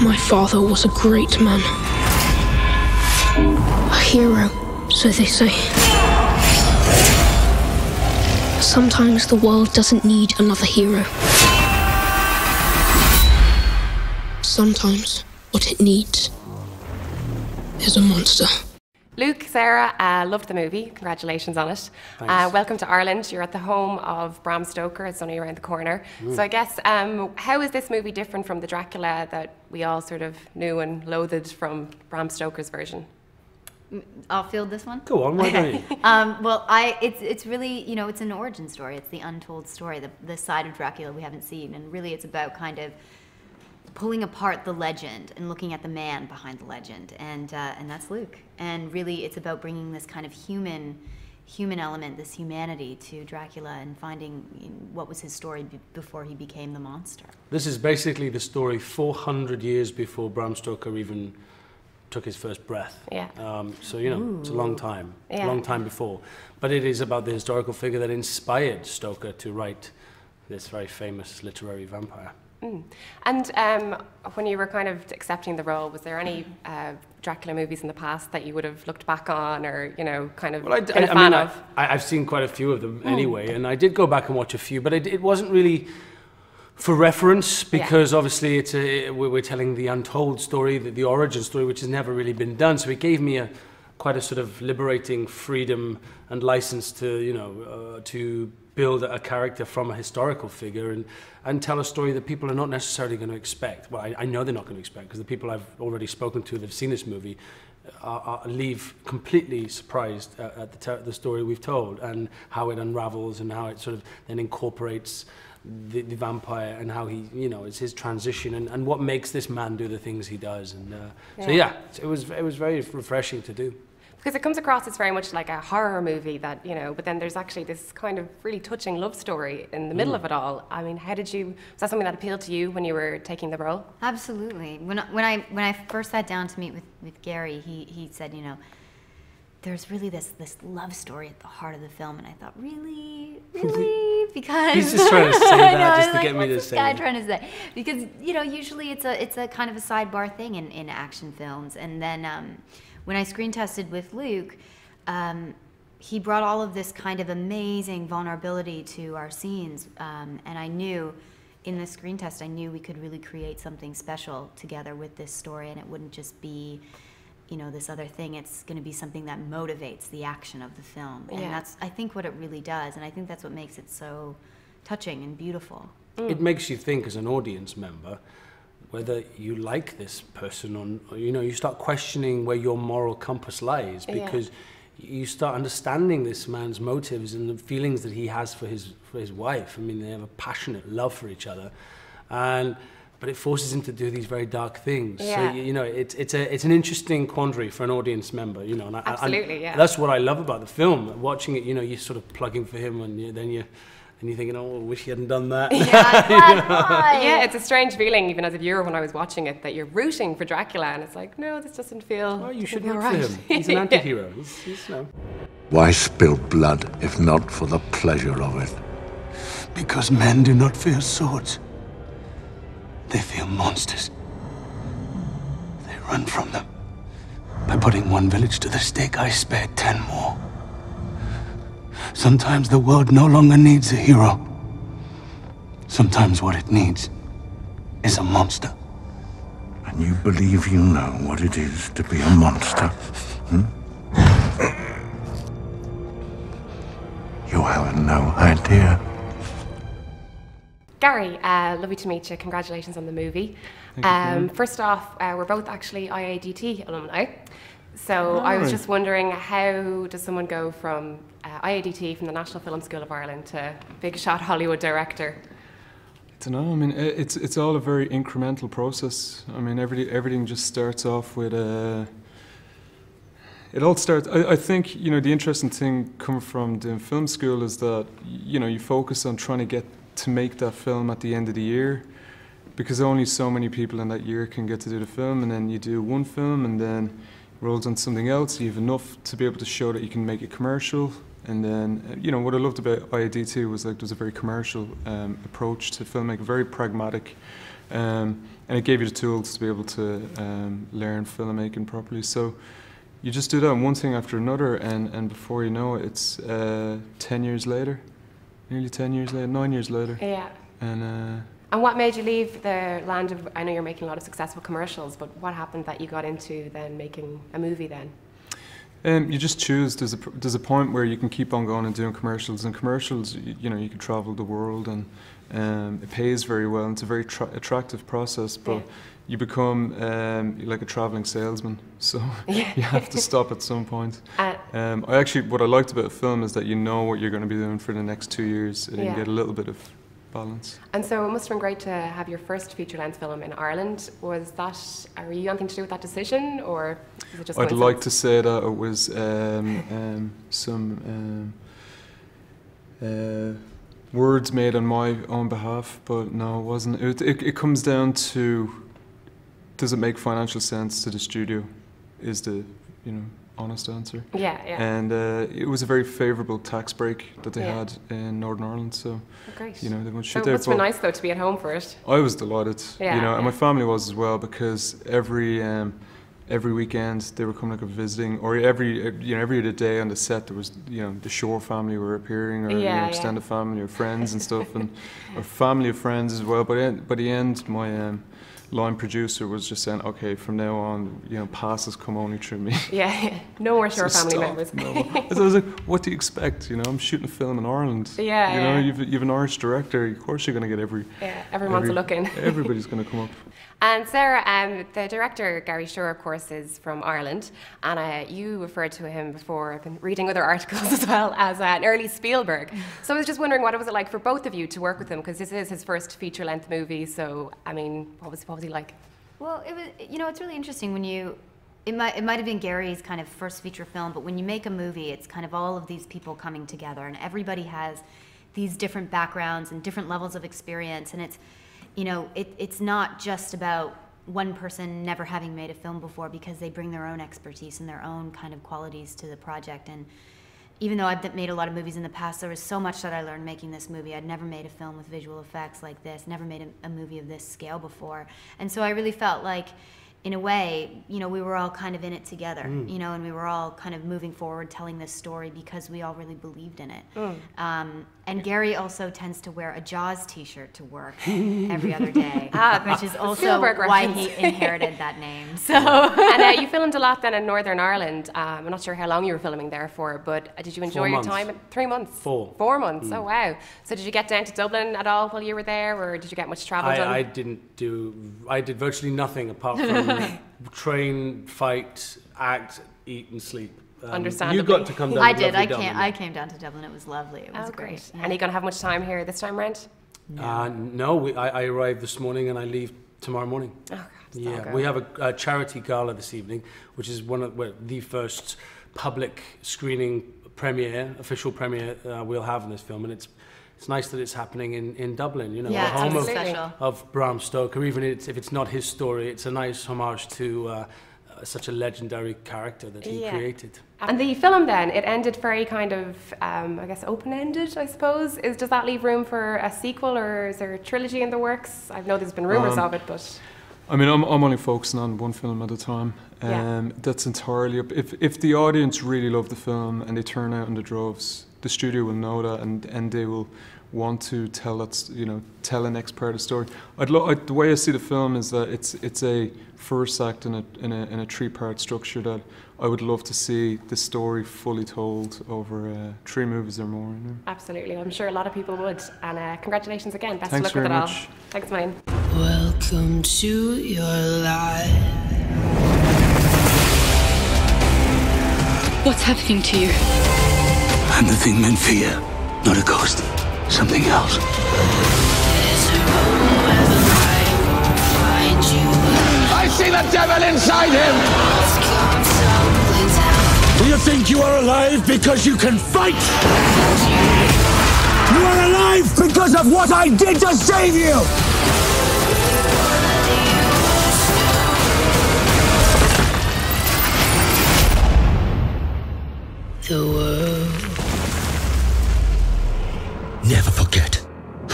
My father was a great man. A hero, so they say. Sometimes the world doesn't need another hero. Sometimes what it needs is a monster. Luke, Sarah, loved the movie. Congratulations on it. Welcome to Ireland. You're at the home of Bram Stoker. It's only around the corner. So I guess, how is this movie different from the Dracula that we all sort of knew and loathed from Bram Stoker's version? I'll field this one. Go on, why don't you? Well, it's really, it's an origin story. It's the untold story, the side of Dracula we haven't seen, and really it's about kind of pulling apart the legend and looking at the man behind the legend, and that's Luke. And really, it's about bringing this kind of human element, this humanity to Dracula, and finding what was his story before he became the monster. This is basically the story 400 years before Bram Stoker even took his first breath. Yeah. So, it's a long time, a long time before. But it is about the historical figure that inspired Stoker to write this very famous literary vampire. And when you were kind of accepting the role, was there any Dracula movies in the past that you would have looked back on, or kind of been a fan of? I've seen quite a few of them anyway, and I did go back and watch a few, but it wasn't really for reference, because obviously we're telling the untold story, the origin story, which has never really been done. So it gave me quite a sort of liberating freedom and license to to build a character from a historical figure and tell a story that people are not necessarily going to expect. Well, I know they're not going to expect, because the people I've already spoken to that have seen this movie leave completely surprised at the story we've told, and how it unravels, and how it sort of then incorporates the vampire, and how he, it's his transition, and what makes this man do the things he does. And it was very refreshing to do. Because it comes across as very much like a horror movie that, but then there's actually this kind of really touching love story in the middle of it all. I mean, was that something that appealed to you when you were taking the role? Absolutely. When I first sat down to meet with Gary, he said, there's really this love story at the heart of the film, and I thought, really? Because he's just trying to say that just to get me to say it. What's this guy trying to say? Because usually it's a kind of a sidebar thing in action films, and then when I screen tested with Luke, he brought all of this kind of amazing vulnerability to our scenes, and I knew in the screen test, I knew we could really create something special together with this story, and it wouldn't just be this other thing. It's going to be something that motivates the action of the film. And that's, I think, what it really does. And I think that's what makes it so touching and beautiful. It makes you think as an audience member whether you like this person, or you start questioning where your moral compass lies, because you start understanding this man's motives and the feelings that he has for his wife. I mean, they have a passionate love for each other, but it forces him to do these very dark things. Yeah. So it's an interesting quandary for an audience member. And absolutely, that's what I love about the film. Watching it, you're sort of plugging for him, and then you're thinking, oh, I wish he hadn't done that. Yeah, it's a strange feeling, even as a viewer when I was watching it, that you're rooting for Dracula, and it's like, no, this doesn't feel. Oh, you should root for him. He's an anti-hero. He's Why spill blood if not for the pleasure of it? Because men do not fear swords. They fear monsters. They run from them. By putting one village to the stake, I spared 10 more. Sometimes the world no longer needs a hero. Sometimes what it needs is a monster. And you believe you know what it is to be a monster? You have no idea. Gary, lovely to meet you. Congratulations on the movie. First off, we're both actually IADT alumni. So I was just wondering, how does someone go from IADT, from the National Film School of Ireland, to big shot Hollywood director? I don't know. I mean, it's all a very incremental process. I mean, everything just starts off with it all starts. I think the interesting thing coming from doing film school is that you focus on trying to get to make that film at the end of the year, because only so many people in that year can get to do the film, and then you do one film and then rolls on something else. You have enough to be able to show that you can make it commercial, And then, you know, what I loved about IADT was like there's a very commercial approach to filmmaking, very pragmatic, and it gave you the tools to be able to learn filmmaking properly. So you just do that one thing after another, and before you know it, it's 10 years later, nearly 10 years later, 9 years later. Yeah. And what made you leave the land of, I know you're making a lot of successful commercials, but what happened that you got into then making a movie then? You just choose. There's a point where you can keep on going and doing commercials. And commercials, you know, you can travel the world, and it pays very well. And it's a very attractive process, but you become like a traveling salesman. So you have to stop at some point. What I liked about film is that you know what you're going to be doing for the next 2 years, and you get a little bit of balance. And so it must have been great to have your first feature-length film in Ireland. Was that, were you anything to do with that decision, or was it just I'd like to say that it was some words made on my own behalf, but no, it wasn't. It comes down to, does it make financial sense to the studio, is the, you know, honest answer. Yeah. And it was a very favourable tax break that they had in Northern Ireland, so great. You know, they won't shoot so there. It must be nice though to be at home for it. I was delighted, you know, and my family was as well, because every weekend they were coming, like, visiting, or every other day on the set there was, you know, the Shore family were appearing, or you know, extended family or friends and stuff, and or family of friends as well. But by the end, my line producer was just saying, okay, from now on, you know, passes come only through me. Yeah. No more Shore family members. No. So I was like, what do you expect? You know, I'm shooting a film in Ireland. You know, you've an Irish director. Of course, you're going to get everyone's looking. Everybody's going to come up. And Sarah, the director Gary Shore, of course, is from Ireland, and you referred to him before. I've been reading other articles as well as an early Spielberg. So I was just wondering, what was it like for both of you to work with him? Because this is his first feature-length movie. So I mean, what was he like? Well, it was. You know, it's really interesting when you. It might have been Gary's kind of first feature film, but when you make a movie, it's kind of all of these people coming together, and everybody has these different backgrounds and different levels of experience, and it's. You know, it's not just about one person never having made a film before, because they bring their own expertise and their own kind of qualities to the project. And even though I've made a lot of movies in the past, there was so much that I learned making this movie. I'd never made a film with visual effects like this, never made a movie of this scale before. And so I really felt like, in a way, you know, we were all kind of in it together, you know, and we were all kind of moving forward, telling this story because we all really believed in it. And Gary also tends to wear a Jaws t-shirt to work every other day, which is also why he inherited that name. So. And you filmed a lot then in Northern Ireland. I'm not sure how long you were filming there for, but did you enjoy your time? 3 months? 4 months, oh wow. So did you get down to Dublin at all while you were there, or did you get much travel done? I did virtually nothing apart from train, fight, act, eat and sleep. Understandably. You got to come down. I came down to Dublin. It was lovely. It was great. Yeah. And are you going to have much time here this time around? No, I arrived this morning and I leave tomorrow morning. Oh, God, yeah, we have a charity gala this evening, which is the first public screening premiere, official premiere we'll have in this film, and it's nice that it's happening in Dublin, you know, the home of Bram Stoker. Even if it's not his story, it's a nice homage to such a legendary character that he created. And the film then, it ended very kind of, I guess, open-ended, I suppose. Does that leave room for a sequel, or is there a trilogy in the works? I know there's been rumours of it, but... I mean, I'm only focusing on one film at a time. That's entirely up. If the audience really love the film and they turn out in the droves, the studio will know that, and they will want to tell the next part of the story. The way I see the film is that it's a first act in a 3-part structure that I would love to see the story fully told over 3 movies or more. You know? Absolutely, I'm sure a lot of people would. And congratulations again. Best Thanks of luck with it very all. much. Thanks, Wayne. Welcome to your life. What's happening to you? I'm the thing meant for you, not a ghost. Something else. There's a room where the light won't find you. I see the devil inside him! Walls come tumbling down. Do you think you are alive because you can fight? You are alive because of what I did to save you! The world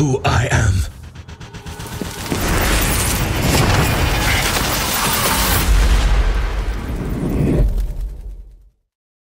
who I am.